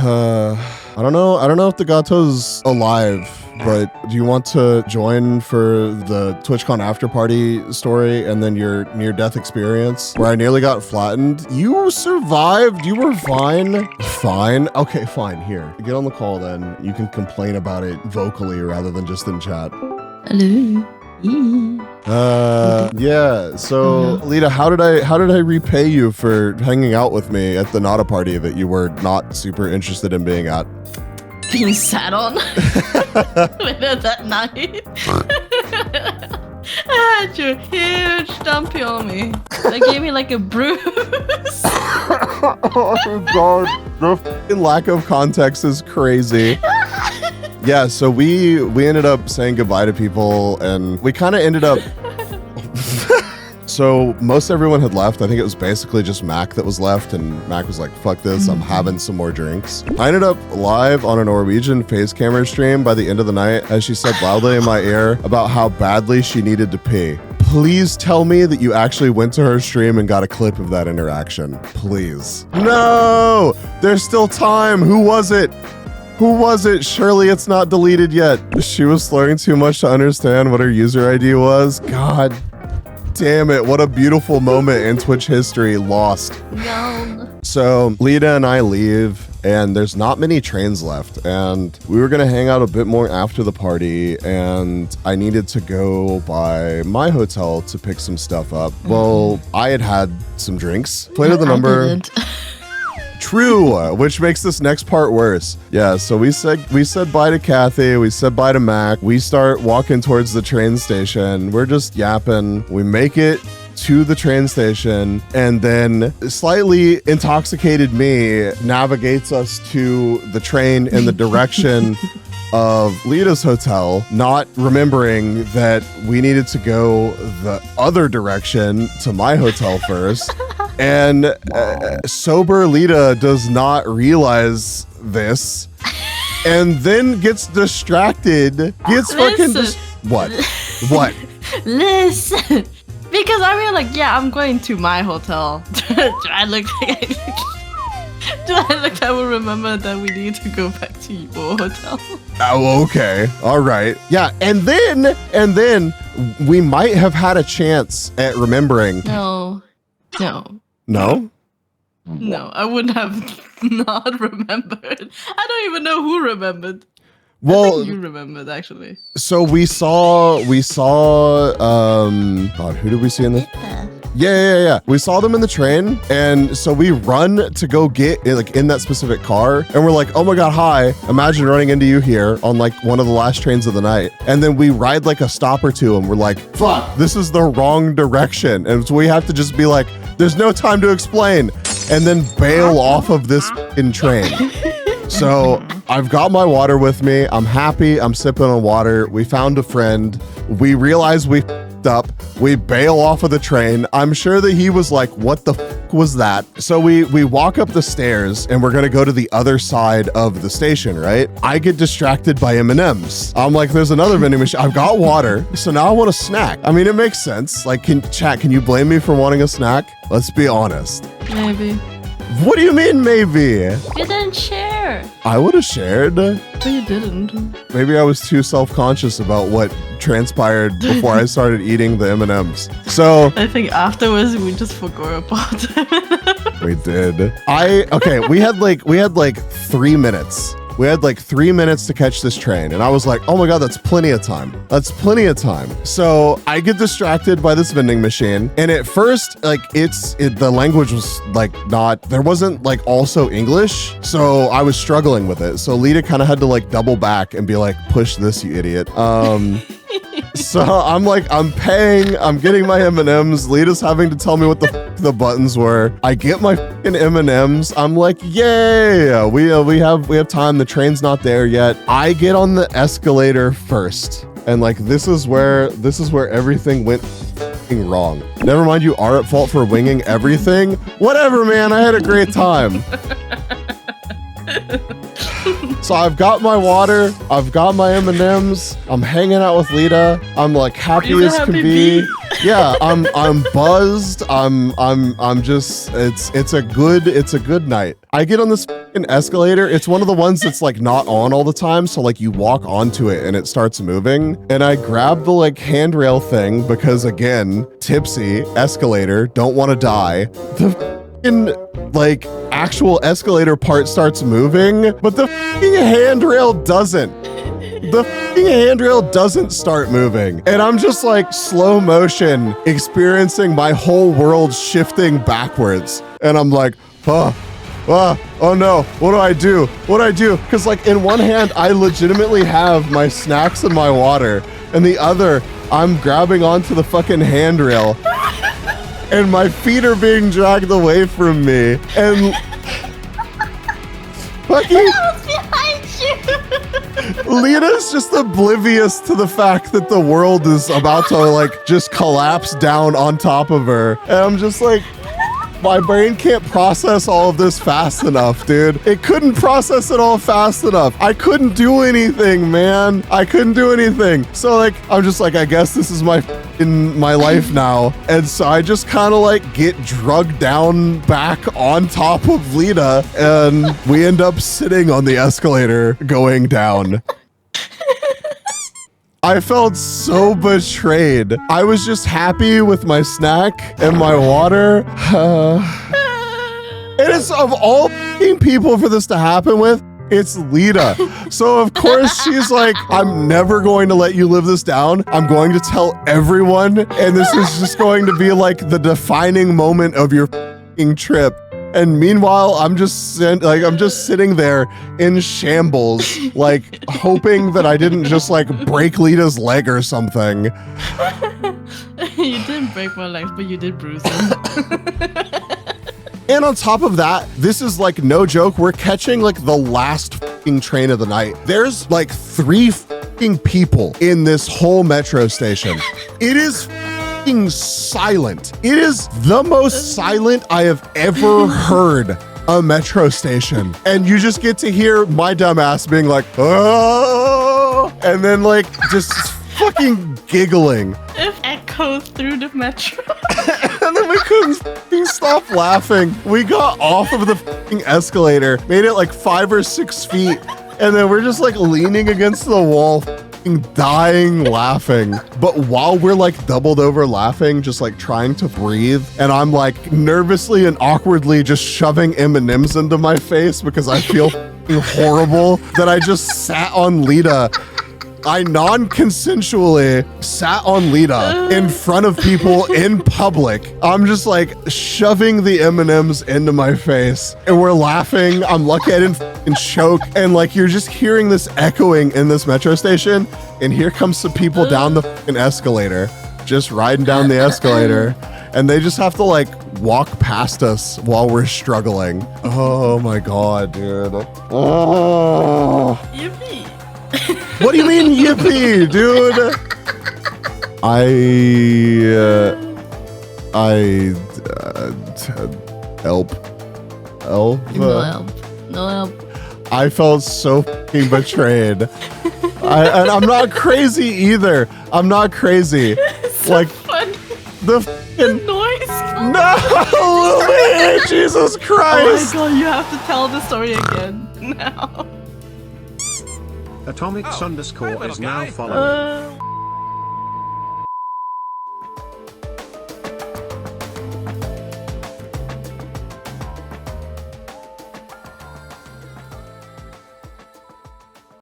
I don't know if the Gato's alive, but do you want to join for the TwitchCon after party story and then your near-death experience where I nearly got flattened? You survived. You were fine. Fine. Okay, fine. Here, get on the call then. You can complain about it vocally rather than just in chat. Hello. Yeah. So, Lita, how did I repay you for hanging out with me at the Nada party that you were not super interested in being at? Being sat on later that night. I had your huge dumpy on me. They gave me like a bruise. Oh god, the f***ing lack of context is crazy. Yeah, so we ended up saying goodbye to people, and we kind of ended up. So most everyone had left. I think it was basically just Mac that was left, and Mac was like, fuck this, I'm having some more drinks. I ended up live on a Norwegian face camera stream by the end of the night as she said loudly in my ear about how badly she needed to pee. Please tell me that you actually went to her stream and got a clip of that interaction. Please. No! There's still time. Who was it? Who was it? Surely it's not deleted yet. She was slurring too much to understand what her user ID was. God damn it, what a beautiful moment in Twitch history lost. No. So Lita and I leave, and there's not many trains left, and we were gonna hang out a bit more after the party, and I needed to go by my hotel to pick some stuff up. Well, I had some drinks, played at the number. True, which makes this next part worse. Yeah, so we said bye to Kathy, we said bye to Mac, we start walking towards the train station, we're just yapping, we make it to the train station, and then slightly intoxicated me navigates us to the train in the direction of Lita's hotel, not remembering that we needed to go the other direction to my hotel first. And sober Lita does not realize this, and then gets distracted. Gets fucking what? What? Listen, because I mean, like, yeah, I'm going to my hotel. Do I look like I will remember that we need to go back to your hotel? Oh, okay. All right. Yeah, and then we might have had a chance at remembering. No. No? No, I wouldn't have not remembered. I don't even know who remembered. Well, I think you remembered, actually. So we saw God, who did we see in the Yeah. We saw them in the train, and so we run to go get like in that specific car, and we're like, oh my god, hi. Imagine running into you here on like one of the last trains of the night. And then we ride like a stop or two, and we're like, fuck, this is the wrong direction. And so we have to just be like, there's no time to explain, and then bail off of this f***ing train. So I've got my water with me. I'm happy. I'm sipping on water. We found a friend. We realized we f***ed up. We bail off of the train. I'm sure that he was like, what the f*** was that? So we walk up the stairs, and we're gonna go to the other side of the station, right? I get distracted by M&Ms. I'm like, there's another vending machine. I've got water, so now I want a snack. I mean, it makes sense. Like, can you blame me for wanting a snack? Let's be honest. Maybe. What do you mean, maybe? You didn't share. I would have shared. But you didn't. Maybe I was too self-conscious about what transpired before I started eating the M&Ms. So I think afterwards we just forgot about it. we did. Okay, we had like 3 minutes. We had like 3 minutes to catch this train, and I was like, oh my god, that's plenty of time. That's plenty of time. So I get distracted by this vending machine, and at first, like the language was like there wasn't like also English, so I was struggling with it. So Lita kind of had to like double back and be like, push this, you idiot. So I'm like, I'm paying, I'm getting my M&Ms. Lita's having to tell me what the buttons were. I get my fucking M&Ms. I'm like, yay, we have time. The train's not there yet. I get on the escalator first, and like this is where everything went fucking wrong. Never mind, you are at fault for winging everything. Whatever, man. I had a great time. So I've got my water, I've got my M&Ms, I'm hanging out with Lita, I'm like happy as can be. Yeah, I'm buzzed. I'm just it's a good night. I get on this fucking escalator. It's one of the ones that's like not on all the time, so like you walk onto it and it starts moving. And I grab the like handrail thing because again, tipsy, escalator, don't want to die. The fucking like actual escalator part starts moving, but the fucking handrail doesn't. The fucking handrail doesn't start moving. And I'm just like slow motion experiencing my whole world shifting backwards. And I'm like, oh no, what do I do? What do I do? Because like in one hand, I legitimately have my snacks and my water. And the other, I'm grabbing onto the fucking handrail. And my feet are being dragged away from me. And fucking Lita's just oblivious to the fact that the world is about to like just collapse down on top of her. And I'm just like, my brain can't process all of this fast enough, dude. It couldn't process it all fast enough. I couldn't do anything, man. I couldn't do anything. So like, I'm just like, I guess this is in my life now. And so I just kind of like get drugged down back on top of Lita and we end up sitting on the escalator going down. I felt so betrayed. I was just happy with my snack and my water. And it's of all people for this to happen with, it's Lita. So of course she's like, I'm never going to let you live this down. I'm going to tell everyone. And this is just going to be like the defining moment of your trip. And meanwhile, I'm just sitting there in shambles, like hoping that I didn't just like break Lita's leg or something. You didn't break my legs, but you did bruise them. And on top of that, this is like no joke. We're catching like the last fucking train of the night. There's like 3 fucking people in this whole metro station. It is silent. It is the most silent I have ever heard a metro station. And you just get to hear my dumbass being like, oh, and then like just fucking giggling. It echoes through the metro. And then we couldn't fucking stop laughing. We got off of the fucking escalator, made it like 5 or 6 feet, and then we're just like leaning against the wall, dying laughing. But while we're like doubled over laughing, just like trying to breathe, and I'm like nervously and awkwardly just shoving M&Ms into my face because I feel horrible that I just sat on Lita. I non-consensually sat on Lita in front of people in public. I'm just like shoving the M&Ms into my face and we're laughing. I'm lucky I didn't fucking choke. And like, you're just hearing this echoing in this metro station. And here comes some people down the fucking escalator, just riding down the escalator. And they just have to like walk past us while we're struggling. Oh my God, dude. Oh. Yippee. What do you mean, yippee, dude? Help. No help. I felt so fucking betrayed. And I'm not crazy either. I'm not crazy. So like funny. the fucking Noise. No, Lily, Jesus Christ. Oh my God, you have to tell the story again now. Atomics _ is now following.